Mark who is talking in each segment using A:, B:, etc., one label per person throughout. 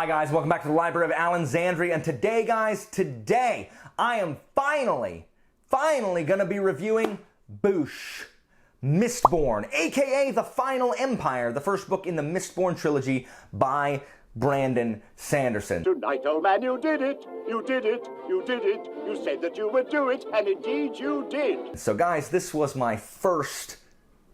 A: guys, welcome back to the Library of Alexandria, and today guys, I am finally gonna be reviewing Boosh, Mistborn, aka The Final Empire, the first book in the Mistborn trilogy by Brandon Sanderson.
B: Tonight, old man, you did it! You did it! You did it! You said that you would do it, and indeed you did!
A: So guys, this was my first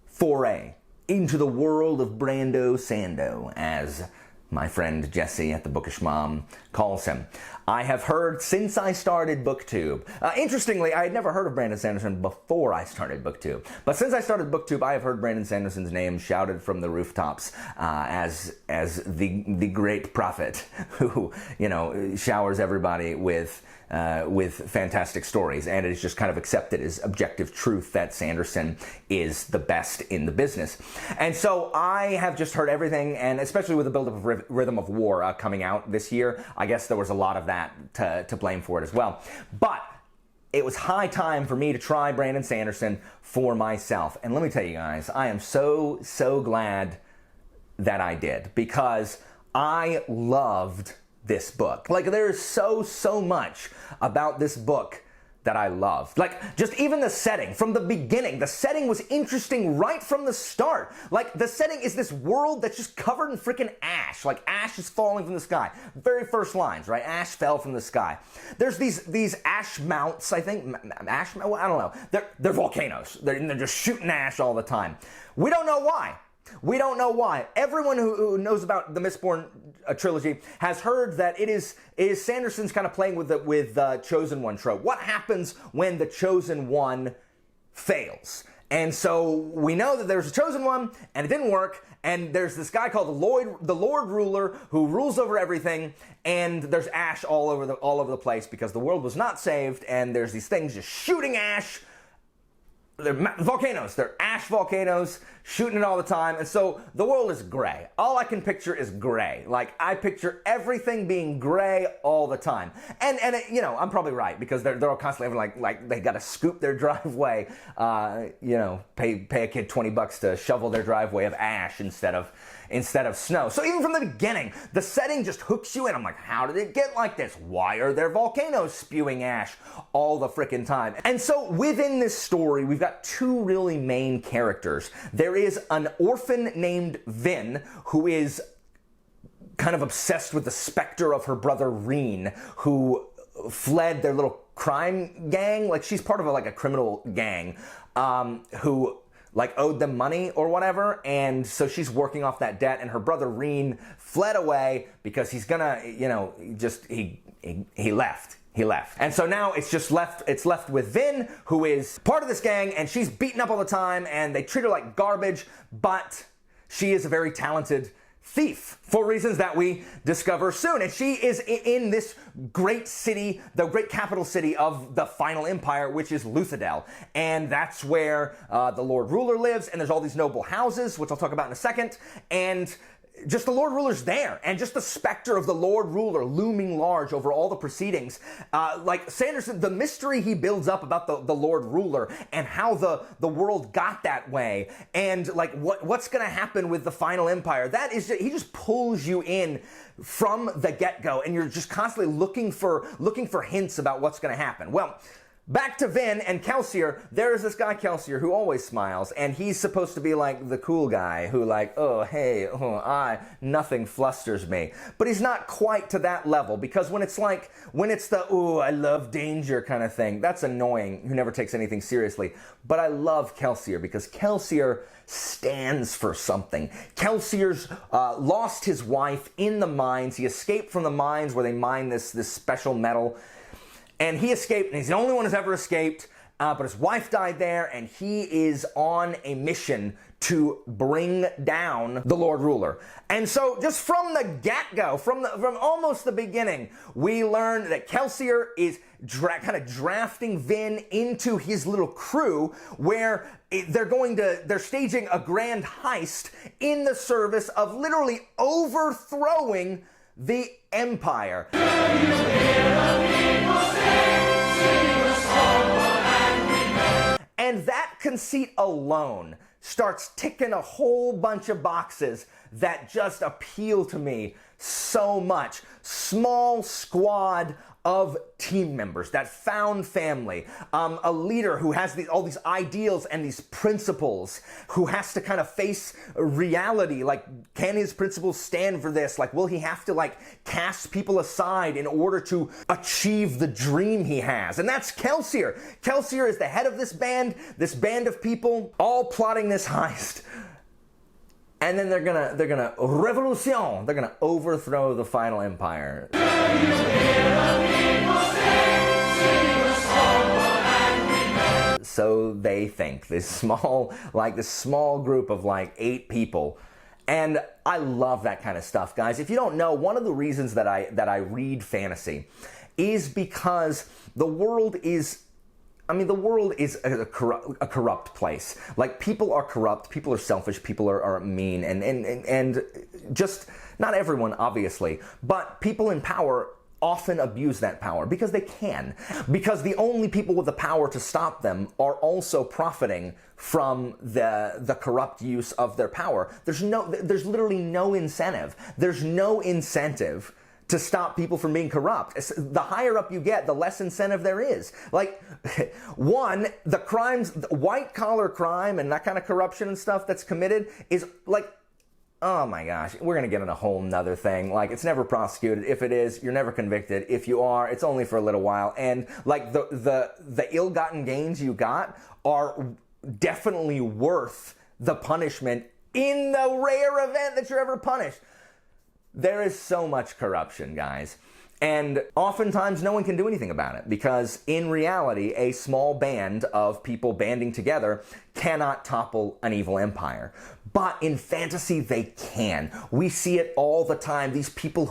A: foray into the world of Brando Sando, as my friend Jesse at the Bookish Mom calls him. I have heard since I started BookTube. Interestingly, I had never heard of Brandon Sanderson before I started BookTube. But since I started BookTube, I have heard Brandon Sanderson's name shouted from the rooftops as the great prophet who, you know, showers everybody with fantastic stories, and it is just kind of accepted as objective truth that Sanderson is the best in the business. And so I have just heard everything, and especially with the buildup of Rhythm of War coming out this year, I guess there was a lot of that to blame for it as well. But it was high time for me to try Brandon Sanderson for myself. And let me tell you guys, I am so glad that I did, because I loved this book. Like, there is so much about this book that I loved. Like, just even the setting, from the beginning, the setting was interesting right from the start. Like, the setting is this world that's just covered in freaking ash. Like, ash is falling from the sky. Very first lines, right? Ash fell from the sky. There's these ash mounts, I think, I don't know. They're volcanoes. They're just shooting ash all the time. We don't know why. We don't know why. Everyone who knows about the Mistborn trilogy has heard that it is Sanderson's kind of playing with the Chosen One trope. What happens when the Chosen One fails? And so we know that there's a Chosen One, and it didn't work, and there's this guy called the Lord Ruler who rules over everything, and there's ash all over the place because the world was not saved, and there's these things just shooting ash. They're volcanoes. They're ash volcanoes shooting it all the time. And so the world is gray. All I can picture is gray. Like, I picture everything being gray all the time. And you know, I'm probably right, because they're all constantly having like they got to scoop their driveway, you know, pay a kid $20 to shovel their driveway of ash instead of snow. So even from the beginning, the setting just hooks you in. I'm like, how did it get like this? Why are there volcanoes spewing ash all the frickin' time? And so within this story, we've got two really main characters. There is an orphan named Vin, who is kind of obsessed with the specter of her brother Reen, who fled their little crime gang. Like, she's part of a criminal gang, who owed them money or whatever, and so she's working off that debt, and her brother Reen fled away because he's gonna, you know, he left. And so now it's left with Vin, who is part of this gang, and she's beaten up all the time, and they treat her like garbage, but she is a very talented thief, for reasons that we discover soon. And she is in this great city, the great capital city of the Final Empire, which is Luthadel. And that's where the Lord Ruler lives, and there's all these noble houses, which I'll talk about in a second. And just the Lord Ruler's there, and just the specter of the Lord Ruler looming large over all the proceedings. Like, Sanderson, the mystery he builds up about the Lord Ruler and how the world got that way, and like what's gonna happen with the Final Empire, that is just, he just pulls you in from the get-go, and you're just constantly looking for hints about what's gonna happen. Well, back to Vin and Kelsier. There's this guy Kelsier who always smiles, and he's supposed to be like the cool guy who, like, oh hey, nothing flusters me. But he's not quite to that level, because when it's the ooh, I love danger kind of thing, that's annoying, who never takes anything seriously. But I love Kelsier, because Kelsier stands for something. Kelsier's lost his wife in the mines. He escaped from the mines where they mine this special metal. And he escaped, and he's the only one who's ever escaped, but his wife died there, and he is on a mission to bring down the Lord Ruler. And so just from the get-go, from almost the beginning, we learn that Kelsier is kind of drafting Vin into his little crew, where they're staging a grand heist in the service of literally overthrowing the Empire. And that conceit alone starts ticking a whole bunch of boxes that just appeal to me so much. Small squad of team members, that found family, a leader who has all these ideals and these principles, who has to kind of face reality. Like, can his principles stand for this? Like, will he have to like cast people aside in order to achieve the dream he has? And that's Kelsier. Kelsier is the head of this band of people, all plotting this heist. And then they're gonna revolution. They're gonna overthrow the final empire. So they think, this small group of like 8 people. And I love that kind of stuff, guys. If you don't know, one of the reasons that I read fantasy is because the world is a corrupt place. Like, people are corrupt, people are selfish, people are mean, and just, not everyone, obviously, but people in power often abuse that power because they can. Because the only people with the power to stop them are also profiting from the corrupt use of their power. There's literally no incentive. There's no incentive to stop people from being corrupt. The higher up you get, the less incentive there is. Like, one, the crimes, white collar crime and that kind of corruption and stuff that's committed is like, oh my gosh, we're gonna get in a whole nother thing. Like, it's never prosecuted. If it is, you're never convicted. If you are, it's only for a little while. And like, the ill-gotten gains you got are definitely worth the punishment in the rare event that you're ever punished. There is so much corruption, guys. And oftentimes no one can do anything about it because in reality, a small band of people banding together cannot topple an evil empire. But in fantasy, they can. We see it all the time. These people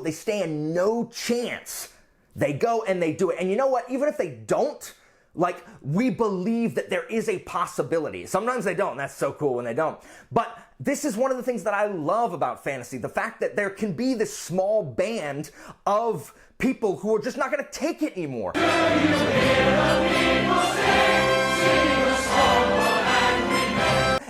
A: they stand no chance. They go and they do it. And you know what? Even if they don't, like, we believe that there is a possibility. Sometimes they don't, and that's so cool when they don't. But this is one of the things that I love about fantasy, the fact that there can be this small band of people who are just not going to take it anymore.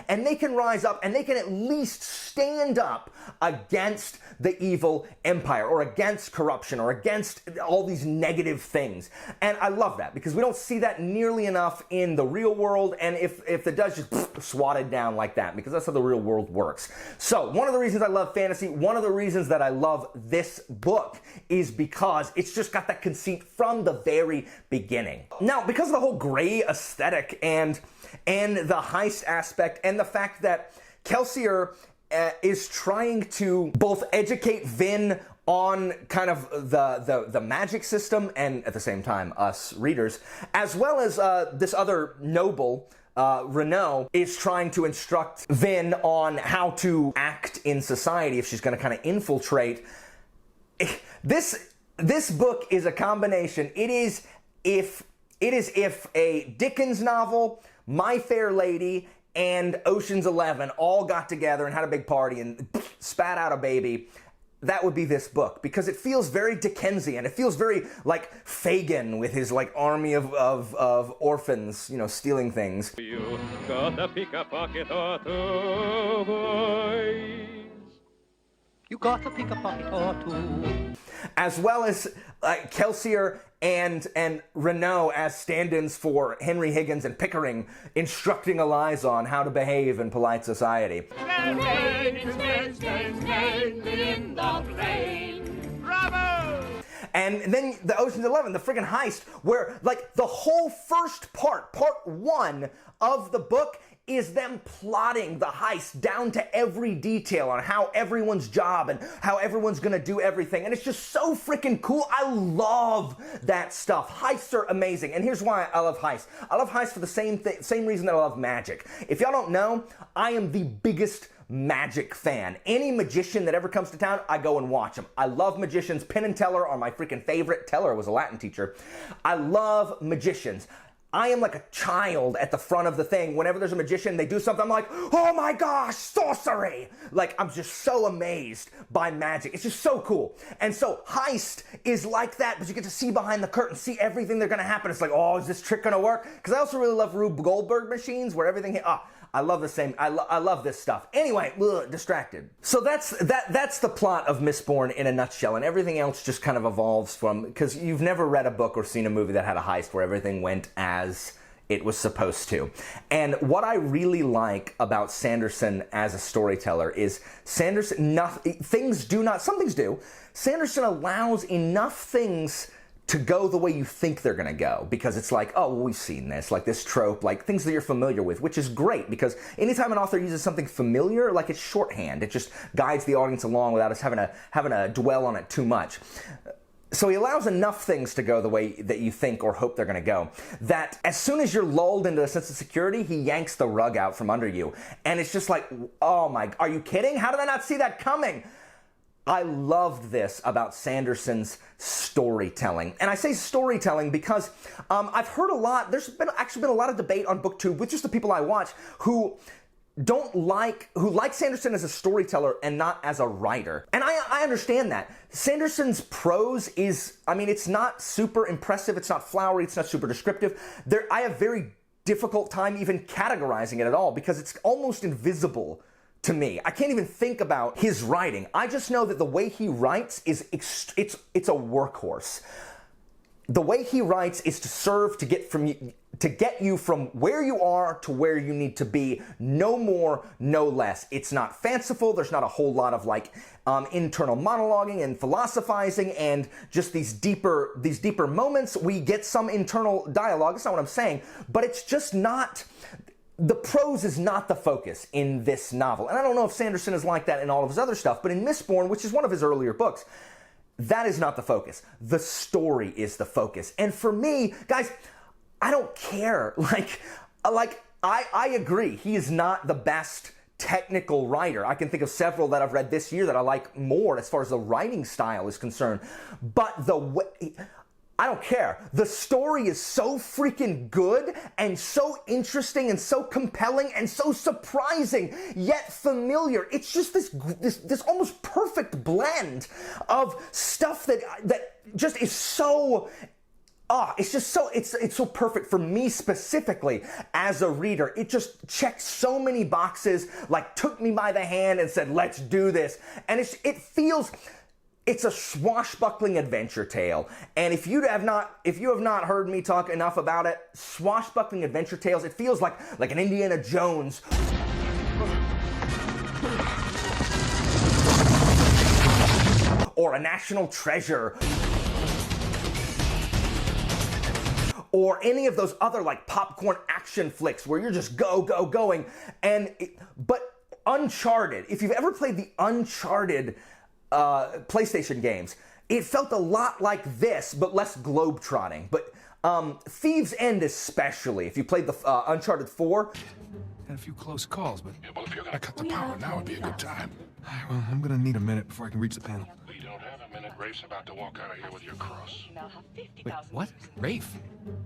A: And they can rise up and they can at least stand up against the evil empire or against corruption or against all these negative things. And I love that because we don't see that nearly enough in the real world. And if it does, just swatted down like that, because that's how the real world works. So one of the reasons I love fantasy, one of the reasons that I love this book is because it's just got that conceit from the very beginning. Now, because of the whole gray aesthetic and the heist aspect and the fact that Kelsier is trying to both educate Vin on kind of the magic system and at the same time us readers, as well as this other noble, Renault, is trying to instruct Vin on how to act in society if she's going to kind of infiltrate. This book is a combination. It is if a Dickens novel, My Fair Lady, and Ocean's 11 all got together and had a big party and spat out a baby, that would be this book, because it feels very Dickensian. It feels very like Fagin with his like army of orphans, you know, stealing things.
C: You gotta pick a pocket or two, boys. You gotta pick a pocket or two.
A: As well as Kelsier and Renault as stand-ins for Henry Higgins and Pickering, instructing Eliza on how to behave in polite society.
B: Bravo!
A: And then the Ocean's 11, the friggin' heist, where like the whole first part 1 of the book is them plotting the heist down to every detail on how everyone's job and how everyone's gonna do everything. And it's just so freaking cool. I love that stuff. Heists are amazing. And here's why I love heists. I love heists for the same reason that I love magic. If y'all don't know, I am the biggest magic fan. Any magician that ever comes to town, I go and watch them. I love magicians. Penn and Teller are my freaking favorite. Teller was a Latin teacher. I love magicians. I am like a child at the front of the thing. Whenever there's a magician, they do something, I'm like, oh my gosh, sorcery! Like, I'm just so amazed by magic. It's just so cool. And so Heist is like that, but you get to see behind the curtain, see everything that's gonna happen. It's like, oh, is this trick gonna work? Because I also really love Rube Goldberg machines where everything, I love the same, I love this stuff. Anyway, distracted. So that's the plot of Mistborn in a nutshell, and everything else just kind of evolves from, because you've never read a book or seen a movie that had a heist where everything went as it was supposed to. And what I really like about Sanderson as a storyteller is Sanderson, some things do. Sanderson allows enough things to go the way you think they're gonna go, because it's like, oh, well, we've seen this, like this trope, like things that you're familiar with, which is great, because anytime an author uses something familiar, like it's shorthand, it just guides the audience along without us having to dwell on it too much. So he allows enough things to go the way that you think or hope they're gonna go, that as soon as you're lulled into a sense of security, he yanks the rug out from under you. And it's just like, oh my, are you kidding? How did I not see that coming? I loved this about Sanderson's storytelling. And I say storytelling because I've heard a lot, there's actually been a lot of debate on BookTube with just the people I watch who like Sanderson as a storyteller and not as a writer. And I understand that. Sanderson's prose is, I mean, it's not super impressive, it's not flowery, it's not super descriptive. I have very difficult time even categorizing it at all because it's almost invisible to me. I can't even think about his writing. I just know that the way he writes is, it's a workhorse. The way he writes is to serve to get you from where you are to where you need to be, no more, no less. It's not fanciful, there's not a whole lot of like internal monologuing and philosophizing and just these deeper moments. We get some internal dialogue, that's not what I'm saying, but it's just not, the prose is not the focus in this novel. And I don't know if Sanderson is like that in all of his other stuff, but in Mistborn, which is one of his earlier books, that is not the focus. The story is the focus. And for me, guys, I don't care. I agree. He is not the best technical writer. I can think of several that I've read this year that I like more as far as the writing style is concerned. But the way, I don't care. The story is so freaking good and so interesting and so compelling and so surprising yet familiar. It's just this almost perfect blend of stuff that just is so it's so perfect for me specifically as a reader. It just checked so many boxes, like took me by the hand and said, let's do this. And it's a swashbuckling adventure tale. And if you have not heard me talk enough about it, swashbuckling adventure tales, it feels like an Indiana Jones or a National Treasure or any of those other like popcorn action flicks where you're just going. But Uncharted, if you've ever played the Uncharted PlayStation games, it felt a lot like this, but less globetrotting. But Thieves' End especially, if you played the Uncharted 4.
D: Had a few close calls, but... Yeah, well, if you're gonna cut the power, now would be a good time. All right, well, I'm gonna need a minute before I can reach the panel.
E: We don't have a minute. Rafe's about to walk out of here with your cross.
D: Wait, what? Rafe?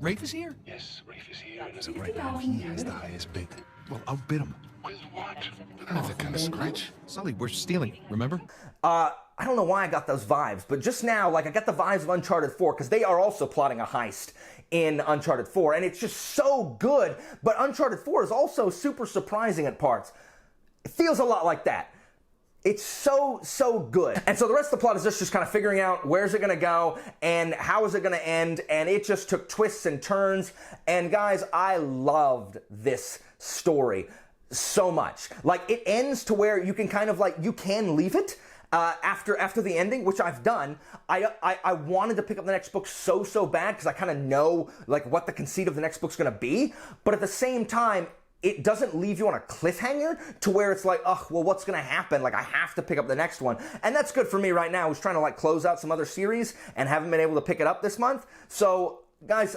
D: Rafe is here?
E: Yes, Rafe is here.
D: So right now, he has the highest bid. Well, I'll bid him.
E: With what? I don't have that kind of scratch.
D: Sully, we're stealing, remember?
A: I don't know why I got those vibes, but just now, like, I got the vibes of Uncharted 4, because they are also plotting a heist in Uncharted 4, and it's just so good, but Uncharted 4 is also super surprising at parts. It feels a lot like that. It's so good. And so the rest of the plot is just kind of figuring out where's it gonna go and how is it gonna end, and it just took twists and turns, and guys, I loved this story so much. Like, it ends to where you can kind of like, you can leave it after the ending, which I've done. I wanted to pick up the next book so bad because I kind of know like what the conceit of the next book's gonna be, but at the same time, it doesn't leave you on a cliffhanger to where it's like, oh, well, what's gonna happen? Like, I have to pick up the next one. And that's good for me right now, who's trying to like close out some other series and haven't been able to pick it up this month. So, guys,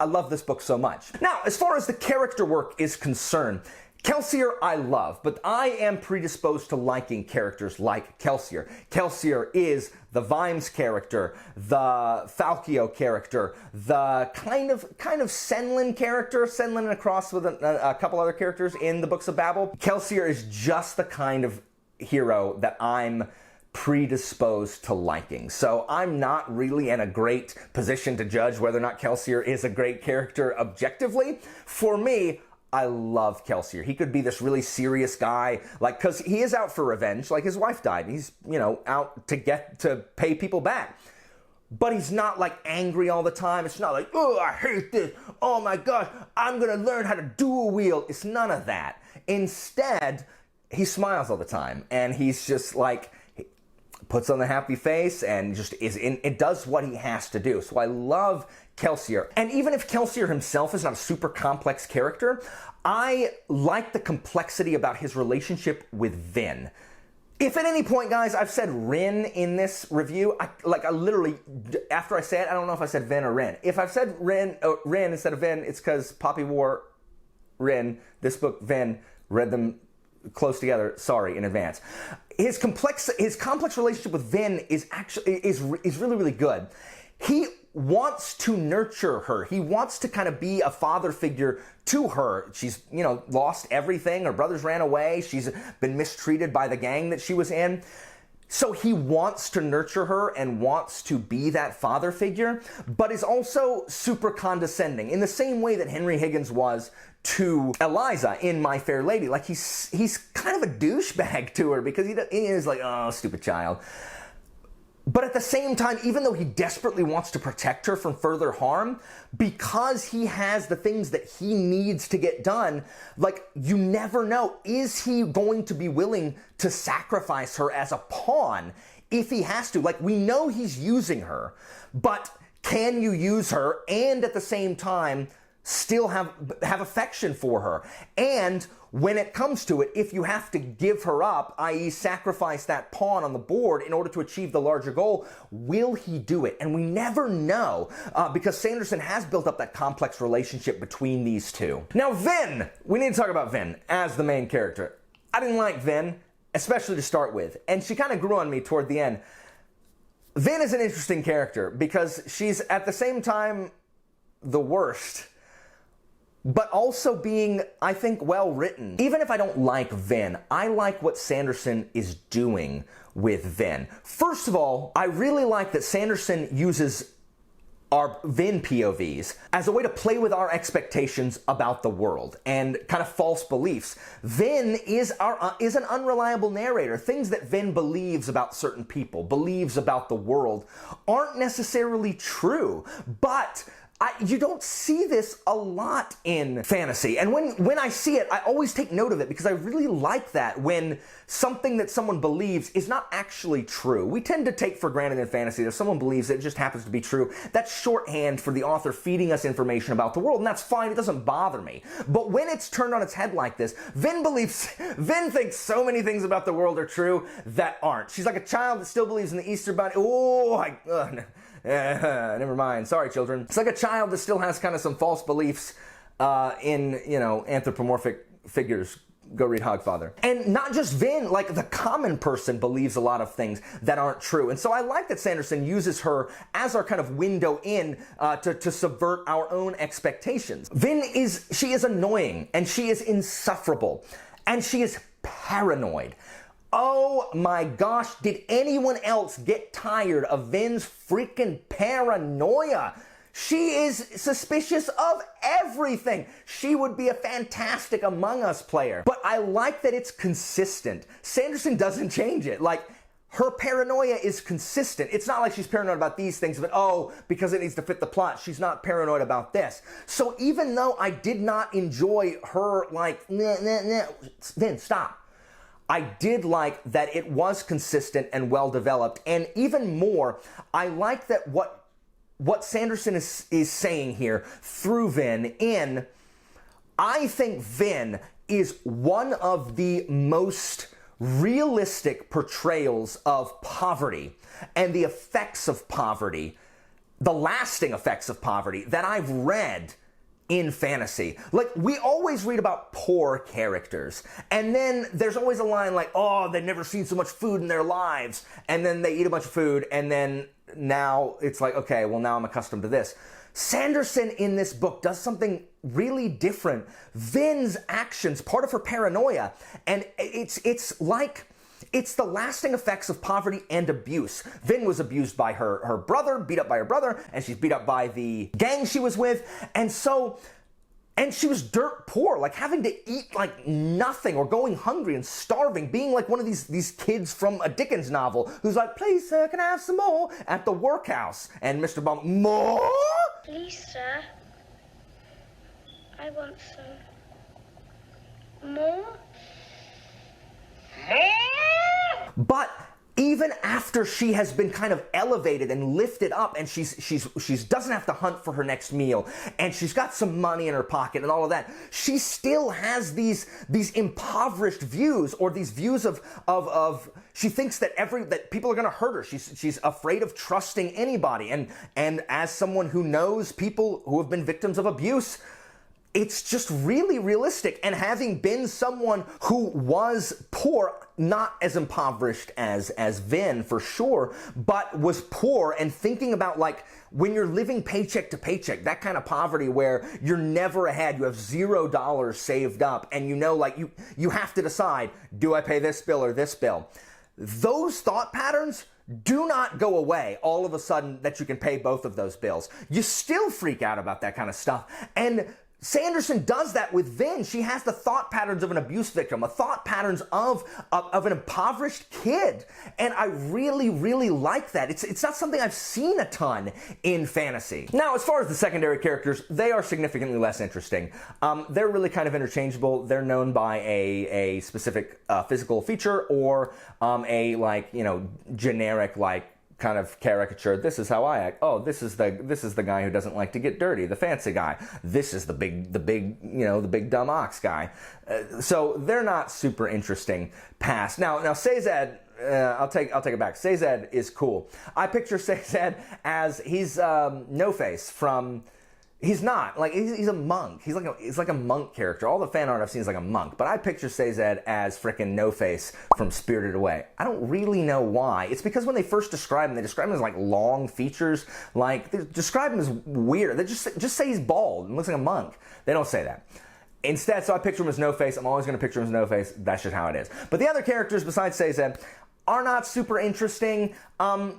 A: I love this book so much. Now, as far as the character work is concerned, Kelsier I love, but I am predisposed to liking characters like Kelsier. Kelsier is the Vimes character, the Falkio character, the kind of Senlin character, Senlin across with a couple other characters in the Books of Babel. Kelsier is just the kind of hero that I'm predisposed to liking. So I'm not really in a great position to judge whether or not Kelsier is a great character objectively. For me, I love Kelsier. He could be this really serious guy, like, because he is out for revenge. Like, his wife died, and he's, out to pay people back. But he's not, like, angry all the time. It's not like, oh, I hate this. Oh, my gosh, I'm going to learn how to dual wield. It's none of that. Instead, he smiles all the time, and he's just, like, puts on the happy face and just it does what he has to do. So I love Kelsier. And even if Kelsier himself is not a super complex character, I like the complexity about his relationship with Vin. If at any point, guys, I've said Rin in this review, I literally, after I say it, I don't know if I said Vin or Rin. If I've said Rin instead of Vin, it's because Poppy wore Rin, this book, Vin, read them close together. Sorry in advance. His complex relationship with Vin is really, really good. He wants to nurture her. He wants to kind of be a father figure to her. She's, lost everything. Her brothers ran away. She's been mistreated by the gang that she was in. So he wants to nurture her and wants to be that father figure, but is also super condescending in the same way that Henry Higgins was to Eliza in My Fair Lady. Like, he's kind of a douchebag to her because he is like, oh, stupid child. But at the same time, even though he desperately wants to protect her from further harm, because he has the things that he needs to get done, like, you never know, is he going to be willing to sacrifice her as a pawn if he has to? Like, we know he's using her, but can you use her and at the same time still have affection for her? And when it comes to it, if you have to give her up, i.e. sacrifice that pawn on the board in order to achieve the larger goal, will he do it? And we never know, because Sanderson has built up that complex relationship between these two. Now, Vin! We need to talk about Vin as the main character. I didn't like Vin, especially to start with, and she kind of grew on me toward the end. Vin is an interesting character because she's at the same time the worst, but also being, I think, well written. Even if I don't like Vin, I like what Sanderson is doing with Vin. First of all, I really like that Sanderson uses our Vin POVs as a way to play with our expectations about the world and kind of false beliefs. Vin is an unreliable narrator. Things that Vin believes about certain people, believes about the world, aren't necessarily true, but you don't see this a lot in fantasy. And when I see it, I always take note of it because I really like that when something that someone believes is not actually true. We tend to take for granted in fantasy that if someone believes it just happens to be true. That's shorthand for the author feeding us information about the world, and that's fine. It doesn't bother me. But when it's turned on its head like this, Vin thinks so many things about the world are true that aren't. She's like a child that still believes in the Easter Bunny. Never mind. Sorry, children. It's like a child that still has kind of some false beliefs in, anthropomorphic figures. Go read Hogfather. And not just Vin, like the common person believes a lot of things that aren't true. And so I like that Sanderson uses her as our kind of window in to subvert our own expectations. She is annoying, and she is insufferable, and she is paranoid. Oh my gosh, did anyone else get tired of Vin's freaking paranoia? She is suspicious of everything. She would be a fantastic Among Us player. But I like that it's consistent. Sanderson doesn't change it. Like, her paranoia is consistent. It's not like she's paranoid about these things, but because it needs to fit the plot, she's not paranoid about this. So even though I did not enjoy her, Vin, stop. I did like that it was consistent and well developed, and even more, I like that what Sanderson is saying here through Vin I think Vin is one of the most realistic portrayals of poverty and the effects of poverty, the lasting effects of poverty that I've read in fantasy. Like, we always read about poor characters, and then there's always a line like, oh, they've never seen so much food in their lives, and then they eat a bunch of food, and then now it's like, okay, well, now I'm accustomed to this. Sanderson in this book does something really different. Vin's actions, part of her paranoia, and it's like, it's the lasting effects of poverty and abuse. Vin was abused by her brother, beat up by her brother, and she's beat up by the gang she was with, and she was dirt poor, like having to eat like nothing, or going hungry and starving, being like one of these kids from a Dickens novel who's like, please sir, can I have some more, at the workhouse. And Mr. Bum, more?
F: Please sir, I want some more.
A: But even after she has been kind of elevated and lifted up, and she's doesn't have to hunt for her next meal, and she's got some money in her pocket and all of that, she still has these impoverished views, or these views of she thinks that people are going to hurt her. She's afraid of trusting anybody, and as someone who knows people who have been victims of abuse, it's just really realistic. And having been someone who was poor, not as impoverished as Vin for sure, but was poor, and thinking about like when you're living paycheck to paycheck, that kind of poverty where you're never ahead, you have $0 saved up, and you know, like you have to decide, do I pay this bill or this bill? Those thought patterns do not go away all of a sudden that you can pay both of those bills. You still freak out about that kind of stuff. And Sanderson does that with Vin. She has the thought patterns of an abuse victim, a thought patterns of an impoverished kid. And I really, really like that. It's not something I've seen a ton in fantasy. Now, as far as the secondary characters, they are significantly less interesting. They're really kind of interchangeable. They're known by a specific physical feature, or a, like, you know, generic, like, kind of caricature. This is how I act. Oh, this is the guy who doesn't like to get dirty, the fancy guy. This is the big dumb ox guy. So they're not super interesting past. Now Sazed, I'll take it back. Sazed is cool. I picture Sazed as he's No Face from. He's not. Like, he's a monk. He's like a monk character. All the fan art I've seen is like a monk. But I picture Sazed as frickin' No Face from Spirited Away. I don't really know why. It's because when they first describe him, they describe him as like long features. Like, they describe him as weird. They just say he's bald and looks like a monk. They don't say that. Instead, so I picture him as No Face. I'm always going to picture him as No Face. That's just how it is. But the other characters besides Sazed are not super interesting.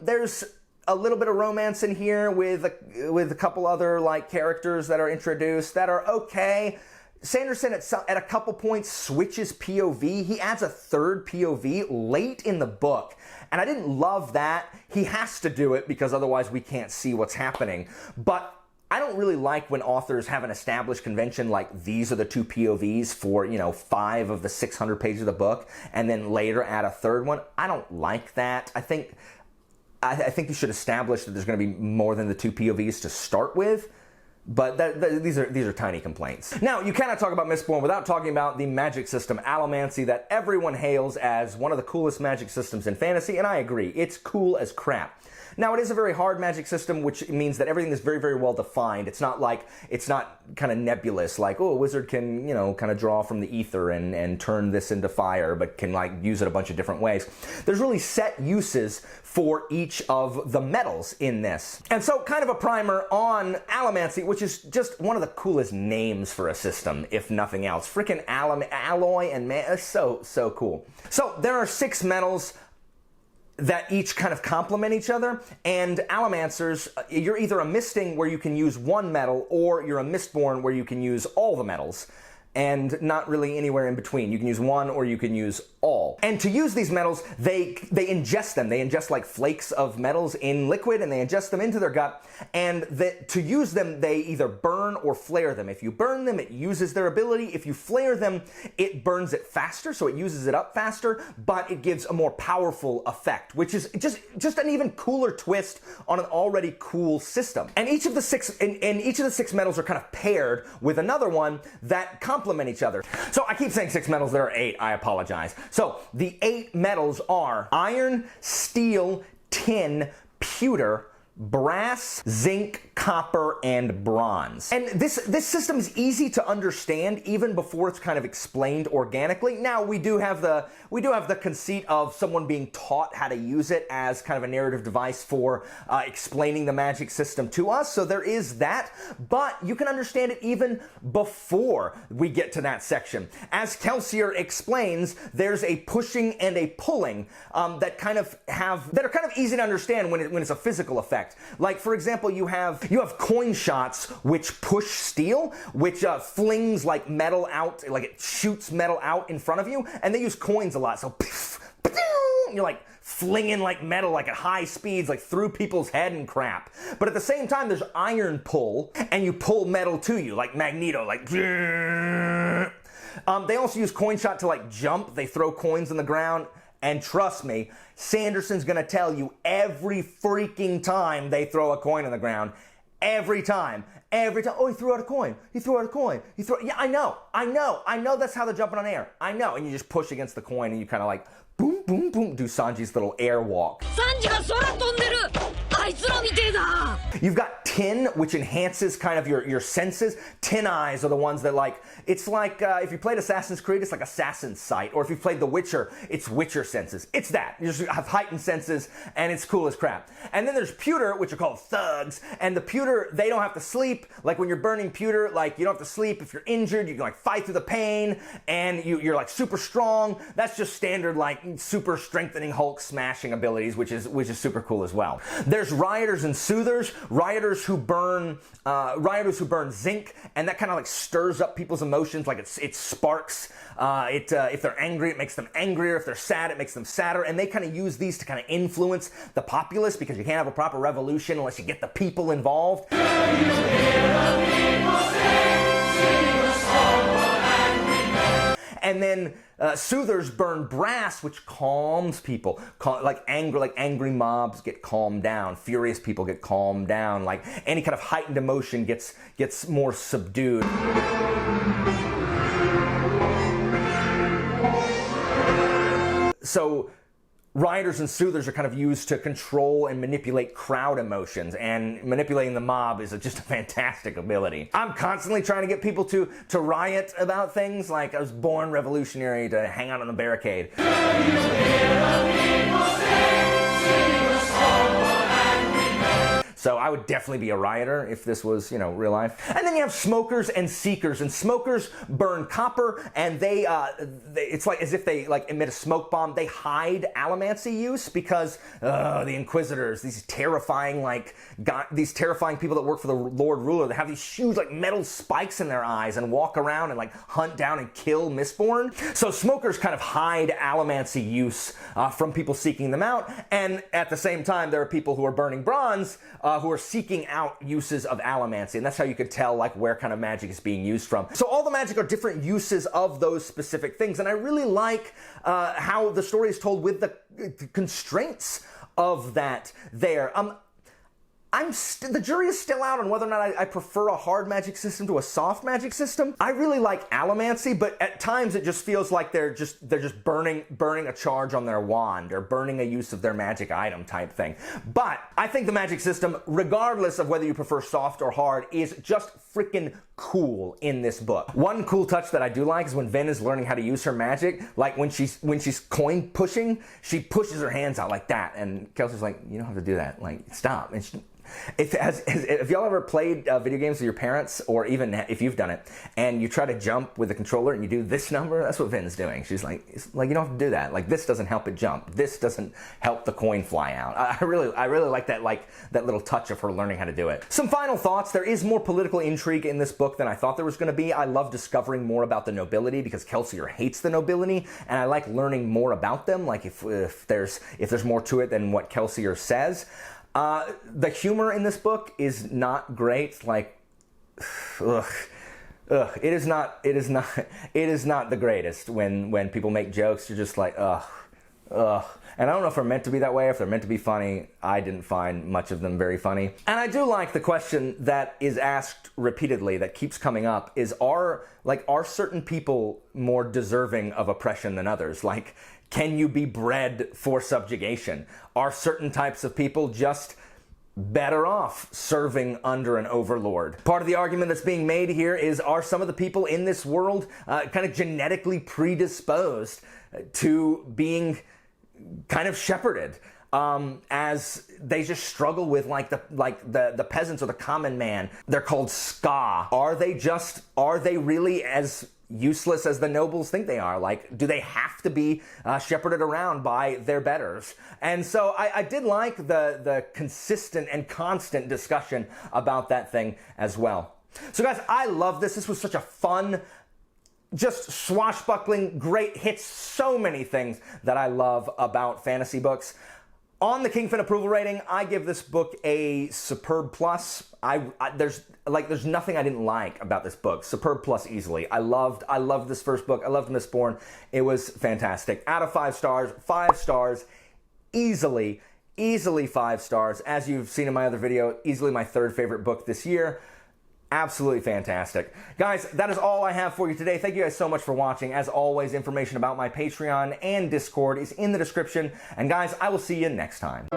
A: There's a little bit of romance in here with a couple other like characters that are introduced that are okay. Sanderson at a couple points switches POV. He adds a third POV late in the book, and I didn't love that. He has to do it because otherwise we can't see what's happening. But I don't really like when authors have an established convention like these are the two POVs for, 5 of the 600 pages of the book, and then later add a third one. I don't like that. I think you should establish that there's going to be more than the two POVs to start with, but these are tiny complaints. Now, you cannot talk about Mistborn without talking about the magic system, Allomancy, that everyone hails as one of the coolest magic systems in fantasy, and I agree. It's cool as crap. Now, it is a very hard magic system, which means that everything is very, very well defined. It's not kind of nebulous, like, oh, a wizard can, kind of draw from the ether and turn this into fire, but can, like, use it a bunch of different ways. There's really set uses for each of the metals in this. And so, kind of a primer on Allomancy, which is just one of the coolest names for a system, if nothing else. Frickin' alloy and man, it's so cool. So, there are 6 metals that each kind of complement each other, and Allomancers, you're either a Misting where you can use one metal, or you're a Mistborn where you can use all the metals, and not really anywhere in between. You can use one or you can use all. And to use these metals, they ingest them. They ingest like flakes of metals in liquid, and they ingest them into their gut, and to use them, they either burn or flare them. If you burn them, it uses their ability. If you flare them, it burns it faster, so it uses it up faster, but it gives a more powerful effect, which is just an even cooler twist on an already cool system. And each of the 6 metals are kind of paired with another one that complement each other. So I keep saying 6 metals, there are 8, I apologize. So the 8 metals are iron, steel, tin, pewter, brass, zinc, copper, and bronze. And this system is easy to understand even before it's kind of explained organically. Now, we do have the conceit of someone being taught how to use it as kind of a narrative device for explaining the magic system to us, so there is that, but you can understand it even before we get to that section. As Kelsier explains, there's a pushing and a pulling that are kind of easy to understand when it's a physical effect. Like, for example, you have coin shots which push steel, which flings like metal out, like it shoots metal out in front of you, and they use coins a lot, so you're like flinging like metal like at high speeds, like through people's head and crap. But at the same time, there's iron pull, and you pull metal to you, like Magneto, like they also use coin shot to like jump. They throw coins on the ground. And trust me, Sanderson's gonna tell you every freaking time they throw a coin on the ground. Every time. Oh, he threw out a coin. Yeah, I know that's how they're jumping on air. I know. And you just push against the coin and you kind of like, boom, boom, boom, do Sanji's little air walk. You've got tin, which enhances kind of your senses. Tin eyes are the ones that like, it's like if you played Assassin's Creed, it's like Assassin's Sight. Or if you played The Witcher, it's Witcher senses. It's that. You just have heightened senses, and it's cool as crap. And then there's pewter, which are called thugs. And the pewter, they don't have to sleep. Like when you're burning pewter, like you don't have to sleep. If you're injured, you can like fight through the pain, and you're like super strong. That's just standard like super strengthening Hulk smashing abilities, which is super cool as well. There's rioters and soothers. Rioters who burn zinc, and that kind of like stirs up people's emotions, like it sparks. If they're angry, it makes them angrier. If they're sad, it makes them sadder. And they kind of use these to kind of influence the populace, because you can't have a proper revolution unless you get the people involved. And then soothers burn brass, which calms people. Like angry mobs get calmed down. Furious people get calmed down. Like any kind of heightened emotion gets more subdued. So rioters and soothers are kind of used to control and manipulate crowd emotions, and manipulating the mob is just a fantastic ability. I'm constantly trying to get people to riot about things, like I was born revolutionary to hang out on the barricade. So I would definitely be a rioter if this was, real life. And then you have smokers and seekers. And smokers burn copper, and it's like as if they like emit a smoke bomb. They hide allomancy use because the Inquisitors, these terrifying people that work for the Lord Ruler, they have these huge like metal spikes in their eyes and walk around and like hunt down and kill Mistborn. So smokers kind of hide allomancy use from people seeking them out. And at the same time, there are people who are burning bronze who are seeking out uses of allomancy, and that's how you could tell like where kind of magic is being used from. So all the magic are different uses of those specific things, and I really like how the story is told with the constraints of that there. The jury is still out on whether or not I prefer a hard magic system to a soft magic system. I really like allomancy, but at times it just feels like they're just burning a charge on their wand or burning a use of their magic item type thing. But I think the magic system, regardless of whether you prefer soft or hard, is just freaking cool in this book. One cool touch that I do like is when Ven is learning how to use her magic, like when she's coin pushing, she pushes her hands out like that, and Kelsey's like, you don't have to do that, like stop. And if y'all ever played video games with your parents, or even if you've done it, and you try to jump with the controller and you do this number, that's what Ven's doing. She's like, you don't have to do that. Like, this doesn't help it jump. This doesn't help the coin fly out. I really like that little touch of her learning how to do it. Some final thoughts. There is more political intrigue in this book than I thought there was going to be. I love discovering more about the nobility because Kelsier hates the nobility, and I like learning more about them. Like if there's more to it than what Kelsier says. The humor in this book is not great. Like, it is not the greatest. When people make jokes, you're just like, ugh. And I don't know if they're meant to be that way, if they're meant to be funny. I didn't find much of them very funny. And I do like the question that is asked repeatedly, that keeps coming up, is are certain people more deserving of oppression than others? Like, can you be bred for subjugation? Are certain types of people just better off serving under an overlord. Part of the argument that's being made here is, are some of the people in this world kind of genetically predisposed to being kind of shepherded, as they just struggle with like the peasants or the common man? They're called ska. Are they really as useless as the nobles think they are? Like, do they have to be shepherded around by their betters? And so I did like the consistent and constant discussion about that thing as well. So guys, I love this. This was such a fun, just swashbuckling, great hits, so many things that I love about fantasy books. On the Kingfin approval rating, I give this book a superb plus. There's nothing I didn't like about this book. Superb plus easily. I loved this first book. I loved Mistborn. It was fantastic. Out of 5 stars, 5 stars, easily 5 stars. As you've seen in my other video, easily my 3rd favorite book this year. Absolutely fantastic. Guys, that is all I have for you today. Thank you guys so much for watching. As always, information about my Patreon and Discord is in the description. And guys, I will see you next time.